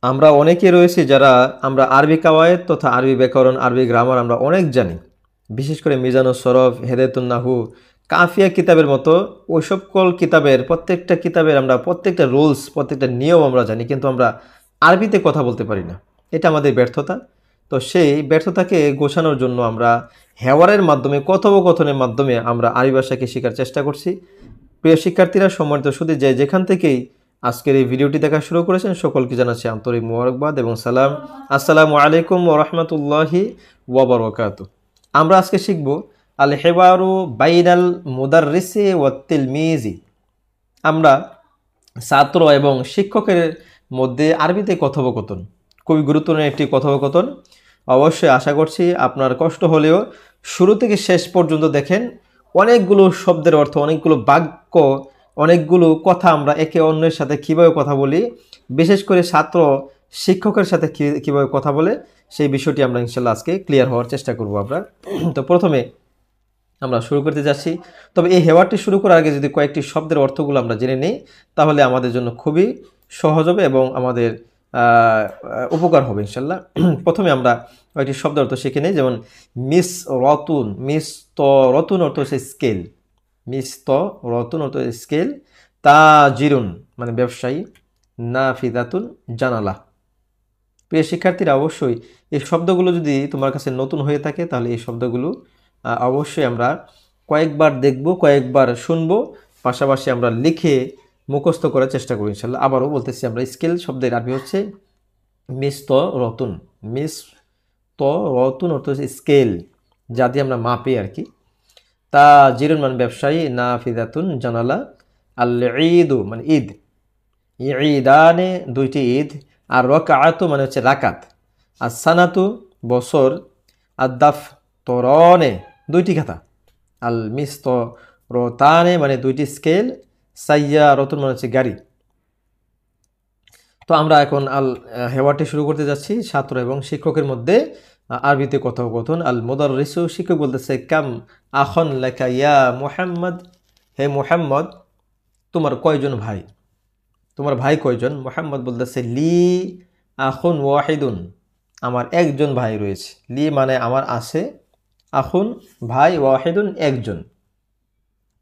আমরা অনেকে রয়েছি যারা আমরা আরবি কাওয়ায়েদ তথা আরবি ব্যাকরণ, আরবি গ্রামার আমরা অনেক জানি। বিশেষ করে মিজানুস সরফ, হেদায়েতুন নাহু, কাফিয়া কিতাবের মতো ওই সকল কিতাবের প্রত্যেকটা কিতাবের আমরা প্রত্যেকটা রুলস, প্রত্যেকটা নিয়ম আমরা জানি, কিন্তু আমরা আরবিতে কথা বলতে পারি না। এটা আমাদের ব্যর্থতা। তো সেই ব্যর্থতাকে গোছানোর জন্য আমরা হেওয়ারের মাধ্যমে, কথোপকথনের মাধ্যমে আমরা আরবি ভাষাকে শেখার চেষ্টা করছি। প্রিয় শিক্ষার্থীরা, সম্মানিত সুধী, যে যেখান থেকেই আজকের এই ভিডিওটি দেখা শুরু করেছেন সকলকে জানাচ্ছি আন্তরিক মোবারকবাদ এবং সালাম। আসসালামু আলাইকুম ওয়া রাহমাতুল্লাহি ওয়া বারাকাতুহু। আমরা আজকে শিখব আল হিওয়ারু বাইনাল মুদাররিসি ওয়াত তিলমিজি। আমরা ছাত্র এবং শিক্ষকের মধ্যে আরবিতে কথোপকথন, খুবই গুরুত্বপূর্ণ একটি কথোপকথন। অবশ্যই আশা করছি আপনার কষ্ট হলেও শুরু থেকে শেষ পর্যন্ত দেখেন। অনেকগুলো শব্দের অর্থ, অনেকগুলো বাক্য, অনেকগুলো কথা আমরা একে অন্যের সাথে কীভাবে কথা বলি, বিশেষ করে ছাত্র শিক্ষকের সাথে কীভাবে কথা বলে, সেই বিষয়টি আমরা ইনশাল্লাহ আজকে ক্লিয়ার হওয়ার চেষ্টা করব আমরা। তো প্রথমে আমরা শুরু করতে যাচ্ছি। তবে এই হেওয়ারটি শুরু করার আগে যদি কয়েকটি শব্দের অর্থগুলো আমরা জেনে নিই, তাহলে আমাদের জন্য খুবই সহজ হবে এবং আমাদের উপকার হবে ইনশাল্লাহ। প্রথমে আমরা কয়েকটি শব্দের অর্থ শিখে নিই। যেমন মিস রতুন, মিস ত রতুন অর্থ হচ্ছে স্কেল, মিস ত রতুন অর্থ স্কেল। তাজিরুন মানে ব্যবসায়ী, নাফিদাতুন জানালা। প্রিয় শিক্ষার্থীরা, অবশ্যই এই শব্দগুলো যদি তোমার কাছে নতুন হয়ে থাকে তাহলে এই শব্দগুলো অবশ্যই আমরা কয়েকবার দেখব, কয়েকবার শুনবো, পাশাপাশি আমরা লিখে মুখস্থ করার চেষ্টা করি ইনশাল্লাহ। আবারও বলতেছি, আমরা স্কেল শব্দের আরবি হচ্ছে মিস ত রতুন। মিস ত রতুন অর্থ হচ্ছে স্কেল, যা দিয়ে আমরা মাপি আর কি। তা জিরুন মানে ব্যবসায়ী, নাফিদাতুন জানালা। আল ঈদু মানে ঈদ, ঈদানে দুইটি ঈদ। আর রকাআতু মানে হচ্ছে রাকাত। আর সানাতু বছর। আর দাফ তরনে দুইটি খাতা। আল মিস্ত রতানে মানে দুইটি স্কেল। সাইয়া রতুন মানে হচ্ছে গাড়ি। তো আমরা এখন আল হেওয়ারটি শুরু করতে যাচ্ছি ছাত্র এবং শিক্ষকের মধ্যে আরবিতে কথোপকথন। আল মুদাররিসু, শিক্ষক বলতেছে, কাম আখন লাকা ইয়া মুহাম্মদ, হে মুহাম্মদ তোমার কয়জন ভাই, তোমার ভাই কয়জন? মুহাম্মদ বলতেছে, লি আখুন ওয়াহিদুন, আমার একজন ভাই রয়েছে। লি মানে আমার আছে, আখুন ভাই, ওয়াহিদুন একজন।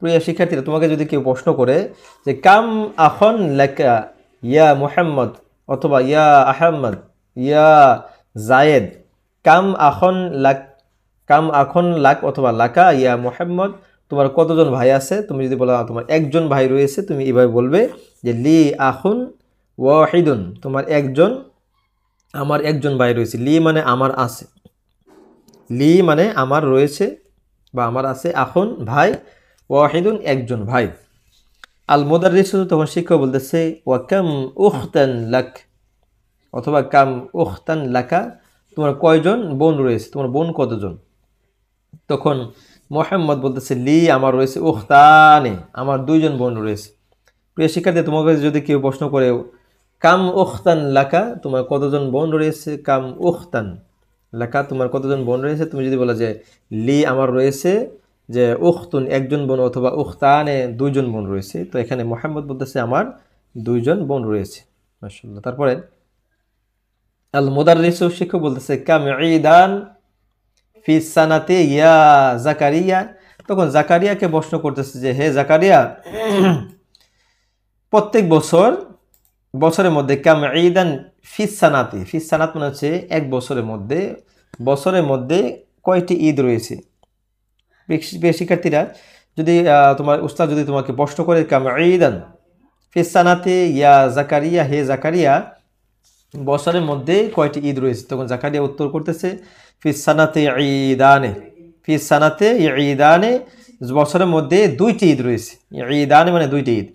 প্রিয় শিক্ষার্থীরা, তোমাকে যদি কেউ প্রশ্ন করে যে কাম আখন লাকা ইয়া মুহাম্মদ অথবা ইয়া আহমদ, ইয়া জায়েদ, কাম আখন লাক, কাম আখন লাক অথবা লাকা ইয়া মুহাম্মদ, তোমার কতজন ভাই আছে? তুমি যদি বলো তোমার একজন ভাই রয়েছে, তুমি এভাবে বলবে যে লি আখুন ওয়াহিদুন, তোমার একজন, আমার একজন ভাই রয়েছে। লি মানে আমার আছে, লি মানে আমার রয়েছে বা আমার আছে, আখুন ভাই, ওয়াহিদুন একজন ভাই। আল মুদাররিসু, তখন শিক্ষক বলতেছে, ওয়া কাম উখতান লাক অথবা কাম উখতান লাকা, তোমার কয়জন বোন রয়েছে, তোমার বোন কতজন? তখন মুহাম্মদ বলতেছে, লি আমার রয়েছে উখতানে, আমার দুইজন বোন রয়েছে। প্রিয় শিক্ষার্থী, তোমাকে যদি কেউ প্রশ্ন করে কাম উখতান লাকা, তোমার কতজন বোন রয়েছে, কাম উখতান লাকা, তোমার কতজন বোন রয়েছে, তুমি যদি বলো যে লি আমার রয়েছে যে উখতুন একজন বোন অথবা উখতানে দুইজন বোন রয়েছে, তো এখানে মুহাম্মদ বলতেছে আমার দুইজন বোন রয়েছে। মাশাআল্লাহ। তারপরে আল মুদাররিসু, শিক্ষক বলতেছে, কাম ঈদান ফি সানাতে ইয়া জাকারিয়া, তখন জাকারিয়াকে প্রশ্ন করতেছে যে হে জাকারিয়া, প্রত্যেক বছর, বছরের মধ্যে কাম ঈদান ফিস সানাতে, ফিস সানাত মানে হচ্ছে এক বছরের মধ্যে, বছরের মধ্যে কয়টি ঈদ রয়েছে? শিক্ষার্থীরা, যদি তোমার উস্তাদ যদি তোমাকে প্রশ্ন করে কাম ঈদান ফিস সানাতে ইয়া জাকারিয়া, হে জাকারিয়া বছরের মধ্যে কয়টি ঈদ রয়েছে, তখন জাকারিয়া উত্তর করতেছে ফিস সানাতে ঈদানে, ফিস সানাতে ঈদানে, বছরের মধ্যে দুইটি ঈদ রয়েছে। ঈদানে মানে দুইটি ঈদ।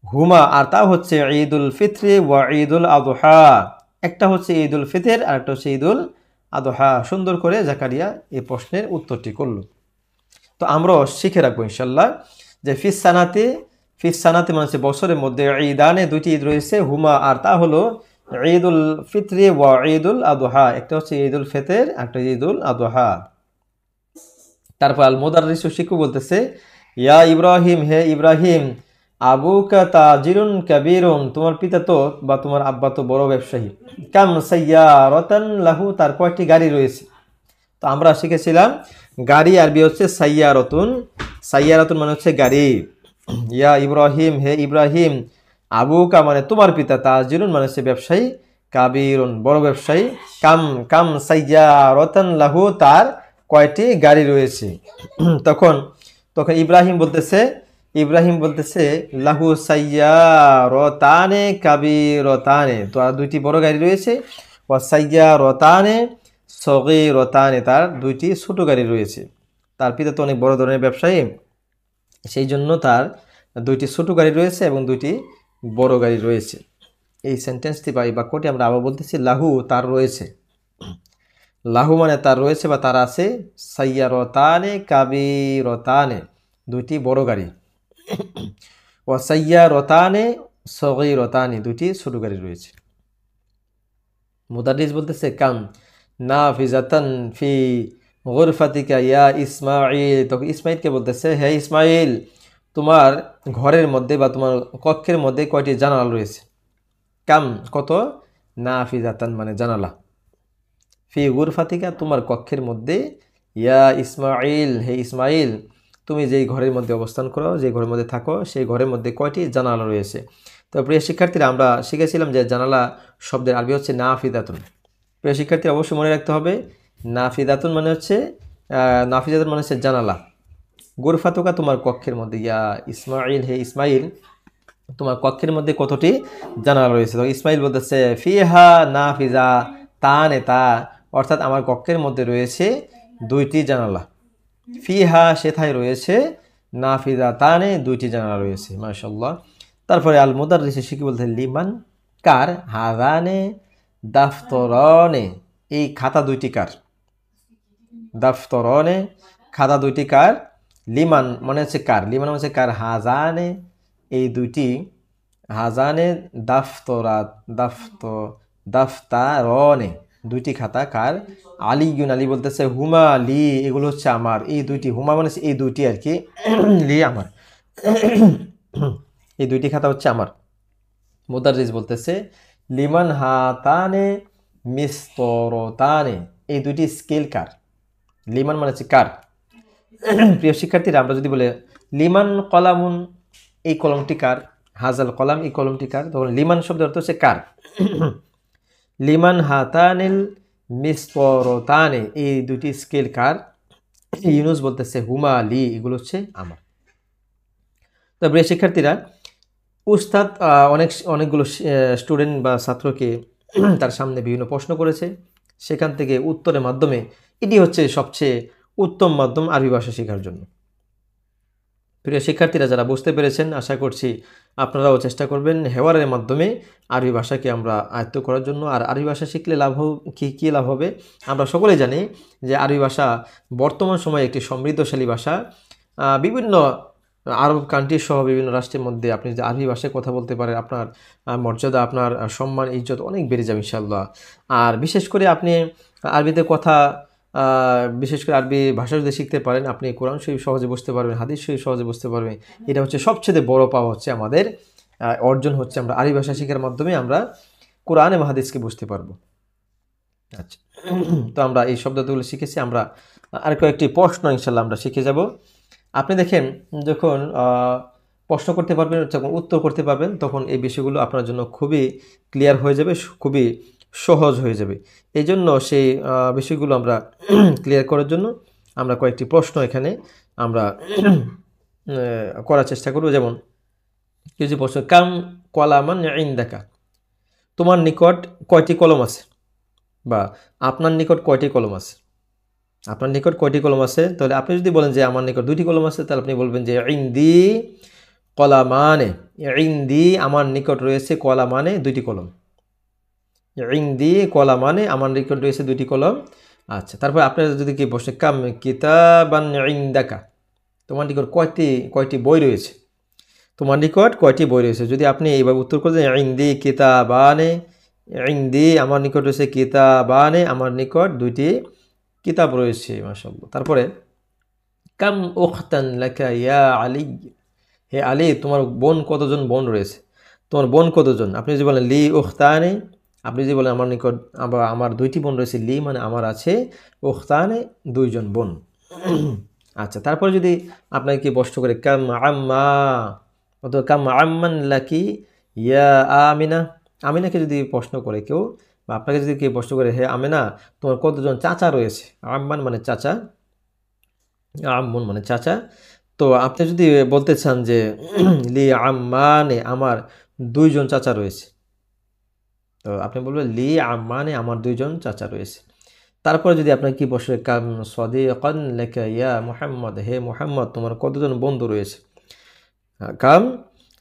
হুমা, আর তা হচ্ছে ঈদুল ফিত্রে ওয়া ঈদুল আদহা, একটা হচ্ছে ঈদুল ফিতর আর একটা হচ্ছে ঈদুল আদহা। সুন্দর করে জাকারিয়া এই প্রশ্নের উত্তরটি করল। তো আমরাও শিখে রাখবো ইনশাল্লাহ যে ফিস সানাতে, ফিস সানাতে মানে হচ্ছে বছরের মধ্যে, ঈদানে দুইটি ঈদ রয়েছে, হুমা আর তা হলো ঈদুল ফিত্রে ওয়া ঈদুল আদহা, একটা হচ্ছে ঈদুল ফিতর একটা ঈদুল আদহা। তারপর আল মুদাররিসু, শিক্ষক বলতেছে, ইয়া ইব্রাহিম, হে ইব্রাহিম, আবুকা তাজিরুন কাবীরুন, তোমার পিতা তো বা তোমার আব্বা তো বড় ব্যবসায়ী। কাম সাইয়ারাতান লাহু, তার কয়টি গাড়ি রয়েছে। তো আমরা শিখেছিলাম গাড়ি আরবি হচ্ছে সাইয়ারাতুন। সাইয়ারাতুন মানে হচ্ছে গাড়ি। ইয়া ইব্রাহিম, হে ইব্রাহিম, আবুকা মানে তোমার পিতা, তাজিরুন মানে হচ্ছে ব্যবসায়ী, কাবীরুন বড় ব্যবসায়ী। কাম কাম সাইয়ারাতান লাহু, তার কয়টি গাড়ি রয়েছে। তখন তখন ইব্রাহিম বলতেছে লাহু সাইয়ারাতানে কাবীরাতানে, তো আর দুইটি বড় গাড়ি রয়েছে। ওয়া সাইয়ারাতানে সগীরাতানে, তার দুইটি ছোট গাড়ি রয়েছে। তার পিতা তো অনেক বড় ধরনের ব্যবসায়ী, সেই জন্য তার দুইটি ছোট গাড়ি রয়েছে এবং দুইটি বড় গাড়ি রয়েছে। এই সেন্টেন্সটি বা এই বাক্যটি আমরা আবার বলতেছি লাহু, তার রয়েছে। লাহু মানে তার রয়েছে বা তার আছে। সাইয়ারতানে কাবীরতানে, দুইটি বড় গাড়ি। ওয়া সাইয়ারতানে সগীরতানে, দুইটি ছোট গাড়ি রয়েছে। মুদারিস বলতেছে কাম নাফিজাতান ফি গুরফাতিকা ইয়া ইসমাঈল, তখন ইসমাঈলকে বলতেছে হে ইসমাঈল, তোমার ঘরের মধ্যে বা তোমার কক্ষের মধ্যে কয়টি জানালা রয়েছে। কাম কত, নাফিজাতান মানে জানালা, ফি গুরফাতিকা তোমার কক্ষের মধ্যে, ইয়া ইসমাঈল হে ইসমাঈল, তুমি যেই ঘরের মধ্যে অবস্থান করো, যে ঘরের মধ্যে থাকো, সেই ঘরের মধ্যে কয়টি জানালা রয়েছে। তো প্রিয় শিক্ষার্থীরা, আমরা শিখেছিলাম যে জানালা শব্দের আরবি হচ্ছে নাফিদাতুন। প্রিয় শিক্ষার্থী, অবশ্যই মনে রাখতে হবে নাফিদাতুন মানে হচ্ছে জানালা। গুরফাতুকা তোমার কক্ষের মধ্যে, ইয়া ইসমাঈল হে ইসমাঈল, তোমার কক্ষের মধ্যে কতটি জানালা রয়েছে। তো ইসমাঈল বলতেছে ফিহা নাফিজা তানে, তা অর্থাৎ আমার কক্ষের মধ্যে রয়েছে দুইটি জানালা। ফিহা সেথায় রয়েছে, নাফিজা তানে দুইটি জানালা রয়েছে। মাশাআল্লাহ। তারপরে আল মুদাররিস শিখি বলতে লিমান কার, হাজানে দাফতরনে, এই খাতা দুইটি কার। দাফতরনে খাতা দুইটি কার। লিমান মানে হচ্ছে কার, লিমান মানে হচ্ছে কার। হাজানে এই দুইটি, হাজানে দাফতরাত দাফতারনে দুইটি খাতা কার। আলিগুন, আলী বলতেছে হুমা লি, এগুলো হচ্ছে আমার। এই দুইটি, হুমা মানে এই দুইটি আর কি, লি আমার, এই দুইটি খাতা হচ্ছে আমার। মুদাররিস বলতেছে লিমান হাতানে মিস্তরতানে, এই দুইটি স্কেল কার। লিমান মানে হচ্ছে কার। প্রিয় শিক্ষার্থীরা, আমরা যদি বলে লিমান কলামুন, এই কলমটি কার। হাজাল কলাম, এই কলমটি কার। তখন লিমান শব্দের অর্থ হচ্ছে কার। লিমান হাতানিল মিস্তরতানে, এই দুটি স্কেল কার। ইউনুস বলতেছে হুমা লি, এগুলো হচ্ছে আমার। তো প্রিয় শিক্ষার্থীরা, উস্তাদ অনেকগুলো স্টুডেন্ট বা ছাত্রকে তার সামনে বিভিন্ন প্রশ্ন করেছে, সেখান থেকে উত্তরের মাধ্যমে, এটি হচ্ছে সবচেয়ে উত্তম মাধ্যম আরবি ভাষা শেখার জন্য। প্রিয় শিক্ষার্থীরা, যারা বুঝতে পেরেছেন, আশা করছি আপনারাও চেষ্টা করবেন হেওয়ারের মাধ্যমে আরবি ভাষাকে আমরা আয়ত্ত করার জন্য। আর আরবি ভাষা শিখলে লাভ কী লাভ হবে, আমরা সকলেই জানি যে আরবি ভাষা বর্তমান সময়ে একটি সমৃদ্ধশালী ভাষা। বিভিন্ন আরব কান্ট্রি সহ বিভিন্ন রাষ্ট্রের মধ্যে আপনি যদি আরবি ভাষায় কথা বলতে পারেন, আপনার মর্যাদা, আপনার সম্মান, ইজ্জত অনেক বেড়ে যাবে ইনশাআল্লাহ। আর বিশেষ করে আপনি আরবিতে কথা, বিশেষ করে আরবি ভাষা যদি শিখতে পারেন, আপনি কোরআন শরীফ সহজে বুঝতে পারবেন, হাদিস শরীফ সহজে বুঝতে পারবেন। এটা হচ্ছে সবচেয়ে বড় পাওয়া, হচ্ছে আমাদের অর্জন হচ্ছে আমরা আরবি ভাষা শেখার মাধ্যমে আমরা কোরআন এবং হাদিসকে বুঝতে পারবো। আচ্ছা, তো আমরা এই শব্দগুলো শিখেছি। আমরা আর কয়েকটি প্রশ্ন ইনশাল্লাহ আমরা শিখে যাব। আপনি দেখেন, যখন প্রশ্ন করতে পারবেন, যখন উত্তর করতে পারবেন, তখন এই বিষয়গুলো আপনার জন্য খুবই ক্লিয়ার হয়ে যাবে, খুবই সহজ হয়ে যাবে। এই জন্য সেই বিষয়গুলো আমরা ক্লিয়ার করার জন্য আমরা কয়েকটি প্রশ্ন এখানে আমরা করার চেষ্টা করব। যেমন কিছু প্রশ্ন, কাম কলামান ইনদাকা, তোমার নিকট কয়টি কলম আছে, বা আপনার নিকট কয়টি কলম আছে। আপনার নিকট কয়টি কলম আছে, তাহলে আপনি যদি বলেন যে আমার নিকট দুইটি কলম আছে, তাহলে আপনি বলবেন যে ইনদি কলামানে, ইনদি আমার নিকট রয়েছে কলামানে দুইটি কলম। ইনদি কলামানে আমার নিকট রয়েছে দুইটি কলম। আচ্ছা, তারপর আপনার যদি কি বসে কাম কিতাবান ইনদাকা, তোমার নিকট কয়টি বই রয়েছে, তোমার নিকট কয়টি বই রয়েছে। যদি আপনি এইভাবে উত্তর করেন ইনদি কিতাবানে, ইনদি আমার নিকট রয়েছে কিতাবানে, আমার নিকট দুইটি কিতাব রয়েছে। মাশাআল্লাহ। তারপরে কাম উখতান লাকা ইয়া আলী, হে আলী, তোমার বোন কতজন বোন রয়েছে, তোমার বোন কতজন। আপনি যদি বলেন লি উখতানে, আপনি যদি বলেন আমার নিকট আমার 2টি বোন রয়েছে, লি মানে আমার আছে, উখতানে 2জন বোন। আচ্ছা, তারপরে যদি আপনাকে কি প্রশ্ন করে কাম আম্মা, অথবা কাম আম্মান লাকি ইয়া আমিনা, আমিনাকে যদি প্রশ্ন করে কেউ, বা আপনাকে যদি কেউ প্রশ্ন করে হে আমিনা, তোমার কতজন চাচা রয়েছে, আম্মান মানে চাচা, আম্মুন মানে চাচা। তো আপনি যদি বলতে চান যে লি আম্মানে, আমার 2জন চাচা রয়েছে, তো আপনি বলবেন লি আম্মানে, আমার 2জন চাচা রয়েছে। তারপরে যদি আপনার কি বসে কাম সদিকান লাকা ইয়া মুহাম্মদ, হে মুহাম্মদ, তোমার কতজন বন্ধু রয়েছে, কাম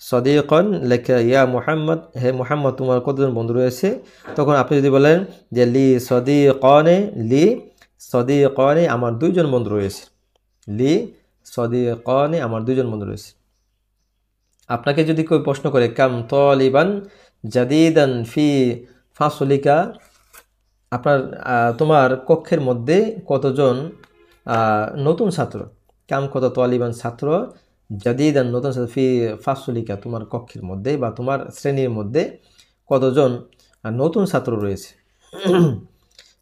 সদিকান লাকা ইয়া মুহাম্মদ, হে মুহাম্মদ, তোমার কতজন বন্ধু রয়েছে। তখন আপনি যদি বলেন যে লি সদিকানে, লি সদিকানে, আমার 2জন বন্ধু রয়েছে, লি সদিকানে, আমার 2জন বন্ধু রয়েছে। আপনাকে যদি কেউ প্রশ্ন করে কাম তালিবান জাদিদান ফি ফাসলিকা, আপনার তোমার কক্ষের মধ্যে কতজন নতুন ছাত্র, কাম কত তালিবান ছাত্র, জাদিদান নতুন ছাত্র, ফি ফাসলিকা তোমার কক্ষের মধ্যে বা তোমার শ্রেণীর মধ্যে কতজন নতুন ছাত্র রয়েছে।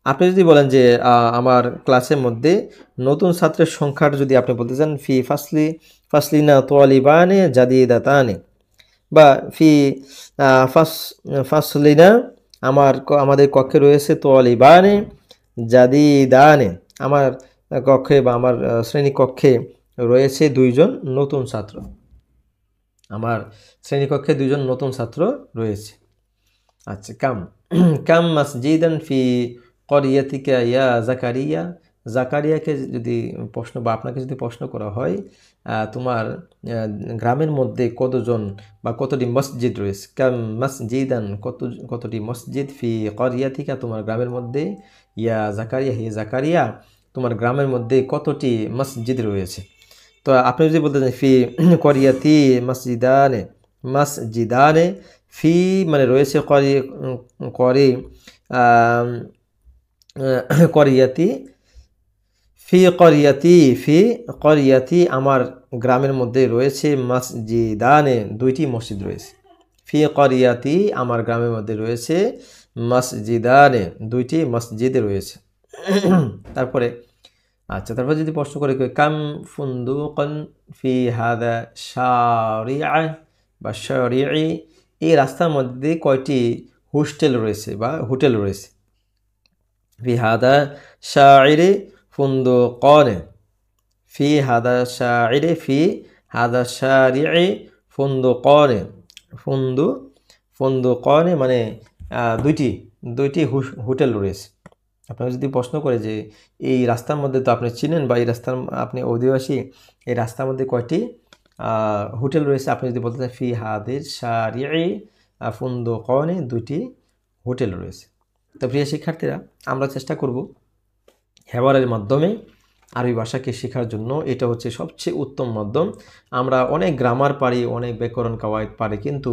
আপনি যদি বলেন যে আমার ক্লাসের মধ্যে নতুন ছাত্রের সংখ্যার যদি আপনি বলতে চান ফি ফাসলিনা তালিবানে জাদিদাতানে, বা ফি ফাসলিনা, আমাদের কক্ষে রয়েছে তালিবানে জাদিদানে, আমার কক্ষে বা আমার শ্রেণী কক্ষে রয়েছে 2জন নতুন ছাত্র, আমার শ্রেণীকক্ষে 2জন নতুন ছাত্র রয়েছে। আচ্ছা, কাম কাম মাসজিদান ফি করিয়াতিকা ইয়া জাকারিয়া, জাকারিয়াকে যদি প্রশ্ন বা আপনাকে যদি প্রশ্ন করা হয় তোমার গ্রামের মধ্যে কতজন বা কতটি মসজিদ রয়েছে, কাম মাসজিদান, কতটি মসজিদ, ফি করিয়াতিকা তোমার গ্রামের মধ্যে, ইয়া জাকারিয়া, হে জাকারিয়া, তোমার গ্রামের মধ্যে কতটি মসজিদ রয়েছে। তো আপনি যদি বলতে চান ফি করিয়াতি মসজিদানে, মসজিদানে, ফি মানে রয়েছে করিয়াতি, ফি করিয়াতি, আমার গ্রামের মধ্যে রয়েছে মসজিদানে, 2টি মসজিদ রয়েছে, ফি করিয়াতি, আমার গ্রামের মধ্যে রয়েছে মসজিদানে, 2টি মসজিদ রয়েছে। তারপরে আচ্ছা, তারপর যদি প্রশ্ন করে কাম ফুন্দুকান ফি হাদা শারিআ বা শারিঈ, এই রাস্তার মধ্যে কয়টি হোস্টেল রয়েছে বা হোটেল রয়েছে, ফি হাদা শারিরে ফুন্দুকানে, ফি হাদা শারিরে, ফি হাদা শারিঈ ফুন্দুকানে, ফুন্দুকানে মানে 2টি হোটেল রয়েছে। আপনাকে যদি প্রশ্ন করে যে এই রাস্তার মধ্যে তো আপনি চিনেন বা এই রাস্তার আপনি অধিবাসী, এই রাস্তার মধ্যে কয়টি হোটেল রয়েছে, আপনি যদি বলতে চান ফি হাদির শারিঈ ফুন্দুকানে, 2টি হোটেল রয়েছে। তো প্রিয় শিক্ষার্থীরা, আমরা চেষ্টা করব হেওয়ারের মাধ্যমে আরবি ভাষাকে শেখার জন্য। এটা হচ্ছে সবচেয়ে উত্তম মাধ্যম। আমরা অনেক গ্রামার পারি, অনেক ব্যাকরণ কাওয়ায়েদ পারি, কিন্তু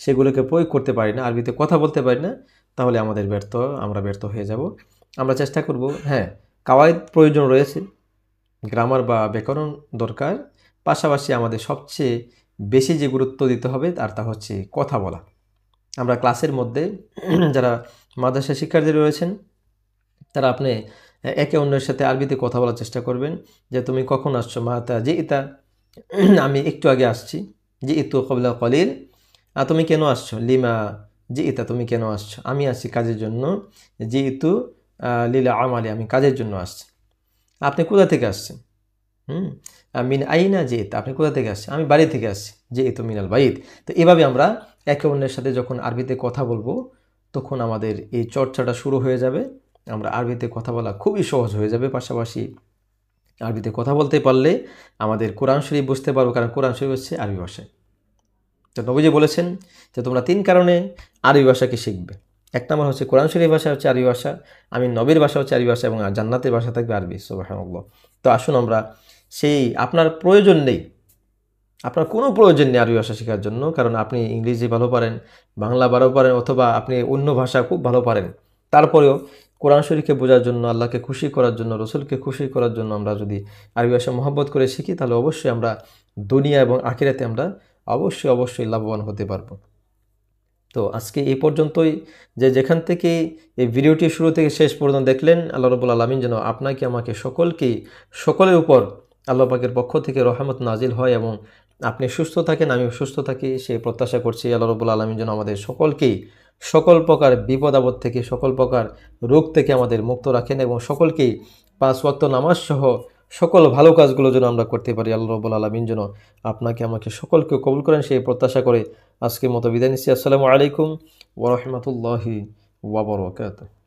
সেগুলোকে প্রয়োগ করতে পারি না, আরবিতে কথা বলতে পারি না, তাহলে আমরা ব্যর্থ হয়ে যাব। আমরা চেষ্টা করব, হ্যাঁ, কাওয়ায়েদ প্রয়োজন রয়েছে, গ্রামার বা ব্যাকরণ দরকার, পাশাপাশি আমাদের সবচেয়ে বেশি যে গুরুত্ব দিতে হবে তা হচ্ছে কথা বলা। আমরা ক্লাসের মধ্যে যারা মাদ্রাসা শিক্ষার্থী রয়েছেন, তারা আপনি একে অন্যের সাথে আরবিতে কথা বলার চেষ্টা করবেন, যে তুমি কখন আসছো, মাতা জি ইতা, আমি একটু আগে আসছি, জি ইতু কবলা কলিল, তুমি কেন আসছো, লিমা জি ইতা, তুমি কেন আসছো, আমি আসছি কাজের জন্য, জি ইতু লীলা আমালি, আমি কাজের জন্য আসছি। আপনি কোথা থেকে আসছেন, মিন আইনা জি ইতা, আপনি কোথা থেকে আসছেন, আমি বাড়ি থেকে আসছি, জি ইতু মিনাল বাইত। তো এভাবে আমরা একে অন্যের সাথে যখন আরবিতে কথা বলবো, তখন আমাদের এই চর্চাটা শুরু হয়ে যাবে, আমরা আরবিতে কথা বলা খুবই সহজ হয়ে যাবে। পাশাপাশি আরবিতে কথা বলতে পারলে আমাদের কোরআন শরীফ বুঝতে পারবো, কারণ কোরআন শরীফ হচ্ছে আরবি ভাষায়। তো নবীজি বলেছেন যে তোমরা 3 কারণে আরবি ভাষাকে শিখবে। 1 নম্বর হচ্ছে কোরআন শরীফ ভাষা হচ্ছে আরবি ভাষা, আমি নবীর ভাষা হচ্ছে আরবি ভাষা, এবং জান্নাতের ভাষা থাকবে আরবি। সুবহানাল্লাহ। তো আসুন আমরা আপনার প্রয়োজন নেই, আপনার কোনো প্রয়োজন নেই আরবি ভাষা শেখার জন্য, কারণ আপনি ইংরেজি ভালো পারেন, বাংলা ভালো পারেন, অথবা আপনি অন্য ভাষা খুব ভালো পারেন। তারপরেও কোরআন শরীফকে বোঝার জন্য, আল্লাহকে খুশি করার জন্য, রসুলকে খুশি করার জন্য আমরা যদি আরবি ভাষা মহব্বত করে শিখি, তাহলে অবশ্যই আমরা দুনিয়া এবং আখিরাতে আমরা অবশ্যই লাভবান হতে পারবো। তো আজকে এই পর্যন্তই। যেখান থেকে এই ভিডিওটি শুরু থেকে শেষ পর্যন্ত দেখলেন, আল্লাহ রাব্বুল আলামিন যেন আপনাকে আমাকে সকলের উপর আল্লাহ পাকের পক্ষ থেকে রহমত নাজিল হয় এবং আপনি সুস্থ থাকেন, আমিও সুস্থ থাকি, সেই প্রত্যাশা করছি। আল্লাহ রাব্বুল আলামিন যেন আমাদের সকলকেই সকল প্রকার বিপদ আপদ থেকে, সকল প্রকার রোগ থেকে আমাদের মুক্ত রাখেন এবং সকলকেই 5 ওয়াক্ত নামাজ সহ সকল ভালো কাজগুলো যেন আমরা করতে পারি। আল্লাহ রাব্বুল আলামিন যেন আপনাকে আমাকে সকলকে কবুল করেন, সেই প্রত্যাশা করে আজকের মতো বিদায় নিচ্ছি। আসসালামু আলাইকুম ওয়া রাহমাতুল্লাহি ওয়া বারাকাতুহু।